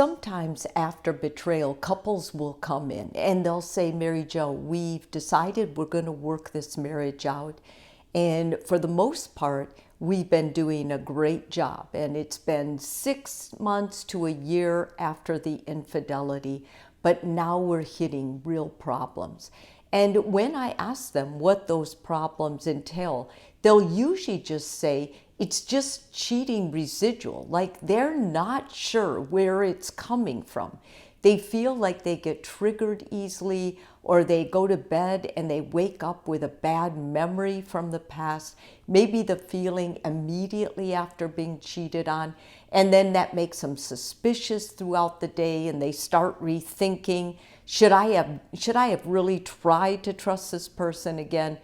sometimes after betrayal, couples will come in and they'll say, Mary Jo, we've decided we're going to work this marriage out. And for the most part, we've been doing a great job. And it's been 6 months to a year after the infidelity, but now we're hitting real problems. And when I ask them what those problems entail, they'll usually just say, it's just cheating residual. Like they're not sure where it's coming from. They feel like they get triggered easily, or they go to bed and they wake up with a bad memory from the past, maybe the feeling immediately after being cheated on, and then that makes them suspicious throughout the day, and they start rethinking, should I have really tried to trust this person again?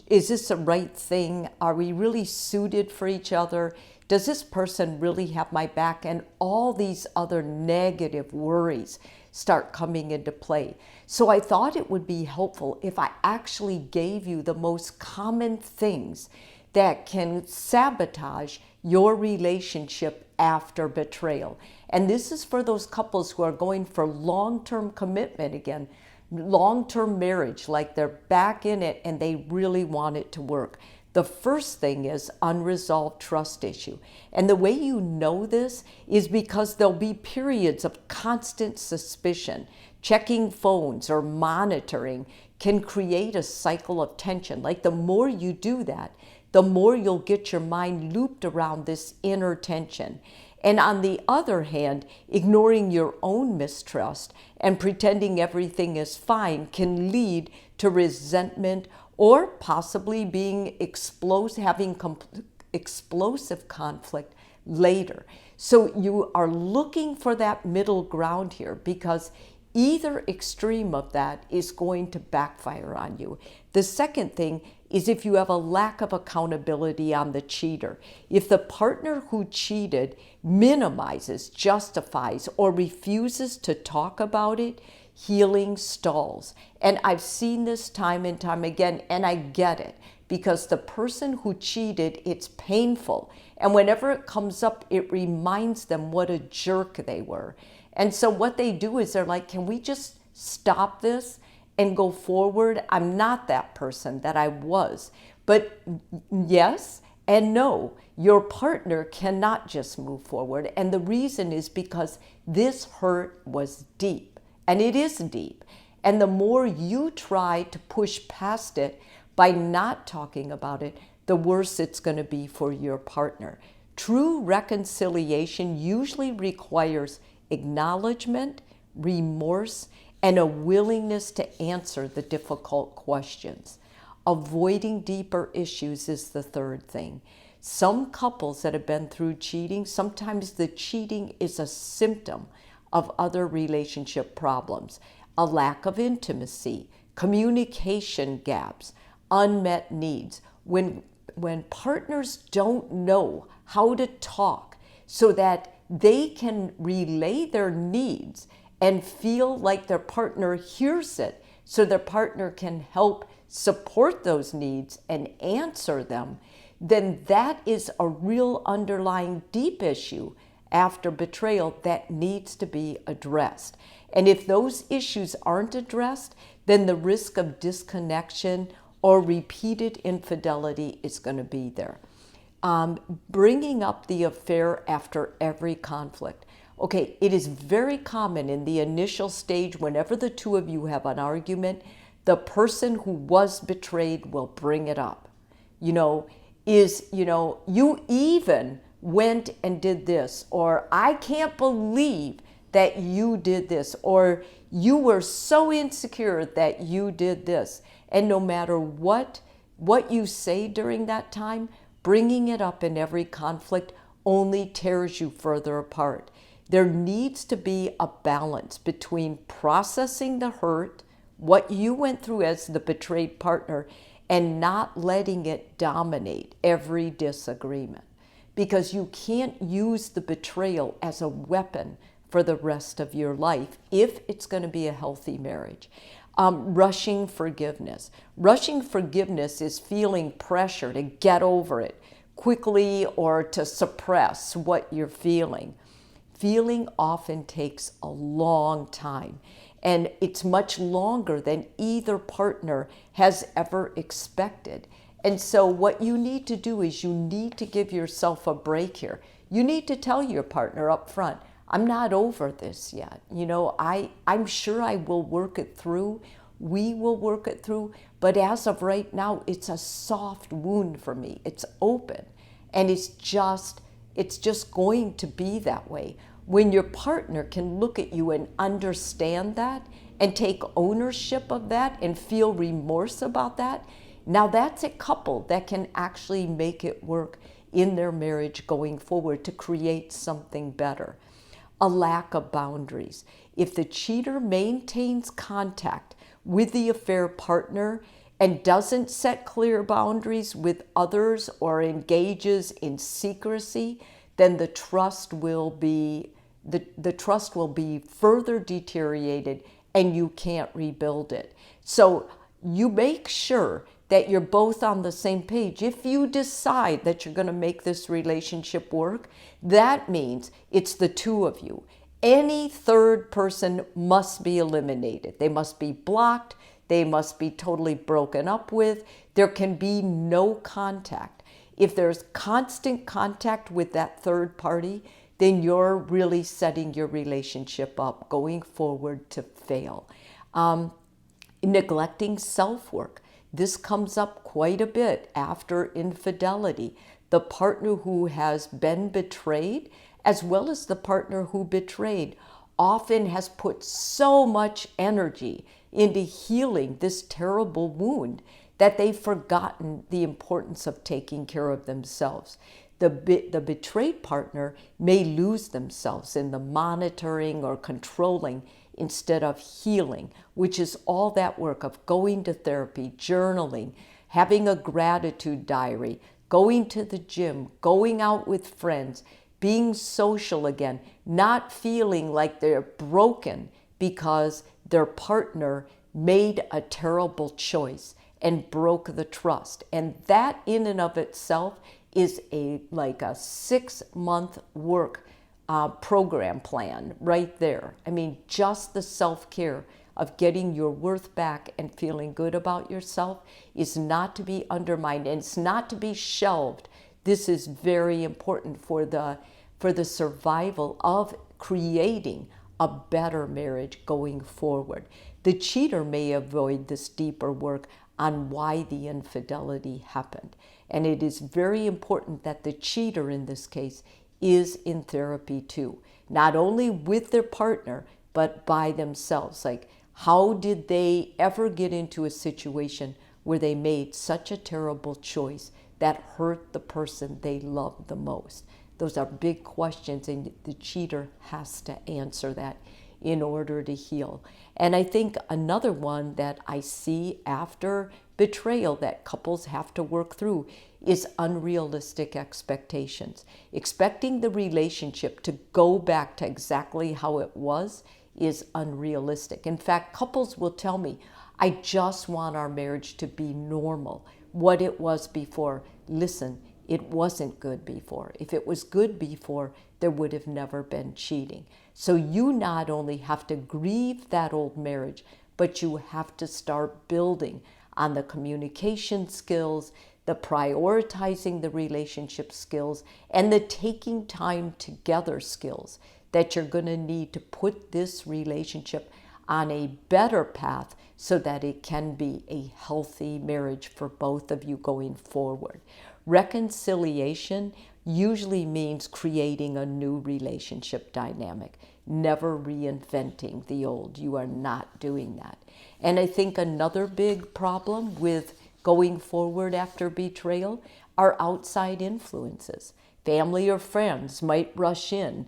Is this the right thing? Are we really suited for each other? Does this person really have my back? And all these other negative worries start coming into play. So I thought it would be helpful if I actually gave you the most common things that can sabotage your relationship after betrayal. And this is for those couples who are going for long-term commitment again, long-term marriage, like they're back in it and they really want it to work. The first thing is unresolved trust issue. And the way you know this is because there'll be periods of constant suspicion. Checking phones or monitoring can create a cycle of tension. Like the more you do that, the more you'll get your mind looped around this inner tension. And on the other hand, ignoring your own mistrust and pretending everything is fine can lead to resentment or possibly being having explosive conflict later. So you are looking for that middle ground here, because either extreme of that is going to backfire on you. The second thing is if you have a lack of accountability on the cheater. If the partner who cheated minimizes, justifies, or refuses to talk about it, healing stalls. And I've seen this time and time again, and I get it, because the person who cheated, it's painful. And whenever it comes up, it reminds them what a jerk they were. And so what they do is they're like, can we just stop this and go forward? I'm not that person that I was. But yes and no, your partner cannot just move forward. And the reason is because this hurt was deep. And it is deep. And the more you try to push past it by not talking about it, the worse it's going to be for your partner. True reconciliation usually requires acknowledgement, remorse, and a willingness to answer the difficult questions. Avoiding deeper issues is the third thing. Some couples that have been through cheating, sometimes the cheating is a symptom of other relationship problems, a lack of intimacy, communication gaps, unmet needs. When partners don't know how to talk so that they can relay their needs and feel like their partner hears it, so their partner can help support those needs and answer them, then that is a real underlying deep issue after betrayal that needs to be addressed. And if those issues aren't addressed, then the risk of disconnection or repeated infidelity is going to be there. Bringing up the affair after every conflict. Okay, it is very common in the initial stage, whenever the two of you have an argument, the person who was betrayed will bring it up. You even went and did this, or I can't believe that you did this, or you were so insecure that you did this. And no matter what you say during that time, bringing it up in every conflict only tears you further apart. There needs to be a balance between processing the hurt, what you went through as the betrayed partner, and not letting it dominate every disagreement. Because you can't use the betrayal as a weapon for the rest of your life if it's going to be a healthy marriage. Rushing forgiveness. Rushing forgiveness is feeling pressure to get over it quickly or to suppress what you're feeling. Feeling often takes a long time, and it's much longer than either partner has ever expected. And so what you need to do is you need to give yourself a break here. You need to tell your partner up front, I'm not over this yet. I'm sure I will work it through. We will work it through. But as of right now, it's a soft wound for me. It's open. And it's just going to be that way. When your partner can look at you and understand that and take ownership of that and feel remorse about that, now that's a couple that can actually make it work in their marriage going forward to create something better. A lack of boundaries. If the cheater maintains contact with the affair partner and doesn't set clear boundaries with others or engages in secrecy, then the trust will be further deteriorated and you can't rebuild it. So you make sure that you're both on the same page. If you decide that you're going to make this relationship work, that means it's the two of you. Any third person must be eliminated. They must be blocked. They must be totally broken up with. There can be no contact. If there's constant contact with that third party, then you're really setting your relationship up going forward to fail. Neglecting self-work. This comes up quite a bit after infidelity. The partner who has been betrayed, as well as the partner who betrayed, often has put so much energy into healing this terrible wound that they've forgotten the importance of taking care of themselves. The betrayed partner may lose themselves in the monitoring or controlling instead of healing, which is all that work of going to therapy, journaling, having a gratitude diary, going to the gym, going out with friends, being social again, not feeling like they're broken because their partner made a terrible choice and broke the trust. And that in and of itself is like a 6-month work program plan right there. I mean, just the self-care of getting your worth back and feeling good about yourself is not to be undermined, and it's not to be shelved. This is very important for the survival of creating a better marriage going forward. The cheater may avoid this deeper work on why the infidelity happened. And it is very important that the cheater in this case is in therapy too, not only with their partner, but by themselves. Like, how did they ever get into a situation where they made such a terrible choice that hurt the person they loved the most? Those are big questions, and the cheater has to answer that in order to heal. And I think another one that I see after betrayal that couples have to work through is unrealistic expectations. Expecting the relationship to go back to exactly how it was is unrealistic. In fact, couples will tell me, I just want our marriage to be normal, what it was before. Listen, it wasn't good before. If it was good before, there would have never been cheating. So you not only have to grieve that old marriage, but you have to start building on the communication skills, the prioritizing the relationship skills, and the taking time together skills that you're going to need to put this relationship on a better path so that it can be a healthy marriage for both of you going forward. Reconciliation usually means creating a new relationship dynamic, never reinventing the old. You are not doing that. And I think another big problem with going forward after betrayal are outside influences. Family or friends might rush in,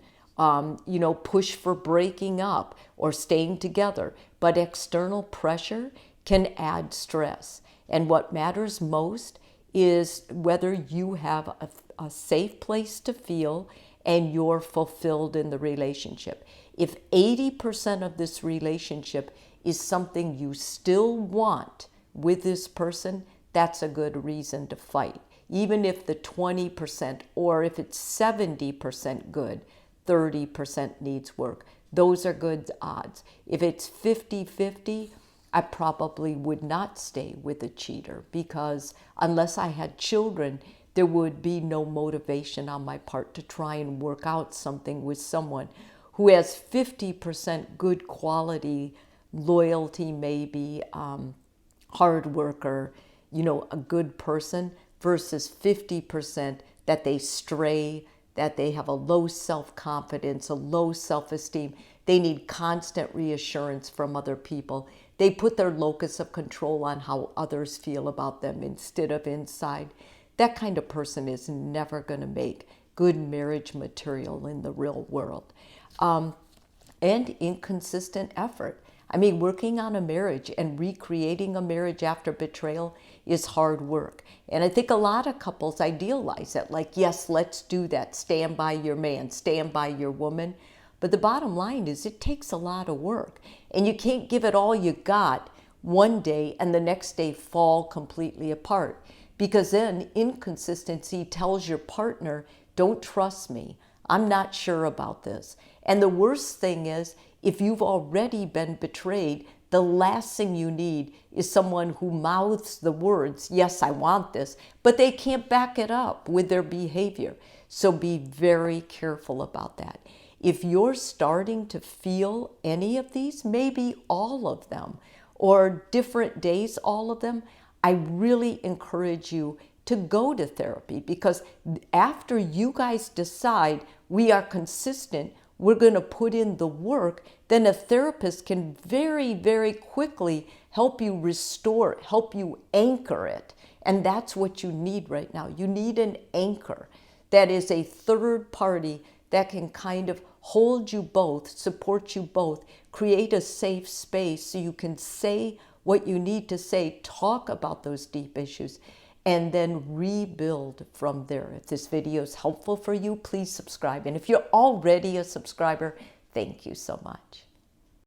push for breaking up or staying together, but external pressure can add stress. And what matters most is whether you have a safe place to feel and you're fulfilled in the relationship. If 80% of this relationship is something you still want with this person, that's a good reason to fight. Even if the 20% or if it's 70% good, 30% needs work. Those are good odds. If it's 50-50, I probably would not stay with a cheater, because unless I had children, there would be no motivation on my part to try and work out something with someone who has 50% good quality, loyalty maybe, hard worker, a good person, versus 50% that they stray, that they have a low self-confidence, a low self-esteem. They need constant reassurance from other people. They put their locus of control on how others feel about them instead of inside. That kind of person is never going to make good marriage material in the real world. And inconsistent effort. I mean, working on a marriage and recreating a marriage after betrayal is hard work. And I think a lot of couples idealize it, like, yes, let's do that. Stand by your man, stand by your woman. But the bottom line is it takes a lot of work. And you can't give it all you got one day and the next day fall completely apart. Because then inconsistency tells your partner, don't trust me. I'm not sure about this. And the worst thing is, if you've already been betrayed, the last thing you need is someone who mouths the words, yes, I want this, but they can't back it up with their behavior. So be very careful about that. If you're starting to feel any of these, maybe all of them, or different days, all of them, I really encourage you to go to therapy, because after you guys decide we are consistent, we're going to put in the work, then a therapist can very, very quickly help you restore it, help you anchor it. And that's what you need right now. You need an anchor that is a third party that can kind of hold you both, support you both, create a safe space so you can say what you need to say, talk about those deep issues, and then rebuild from there. If this video is helpful for you, please subscribe. And if you're already a subscriber, thank you so much.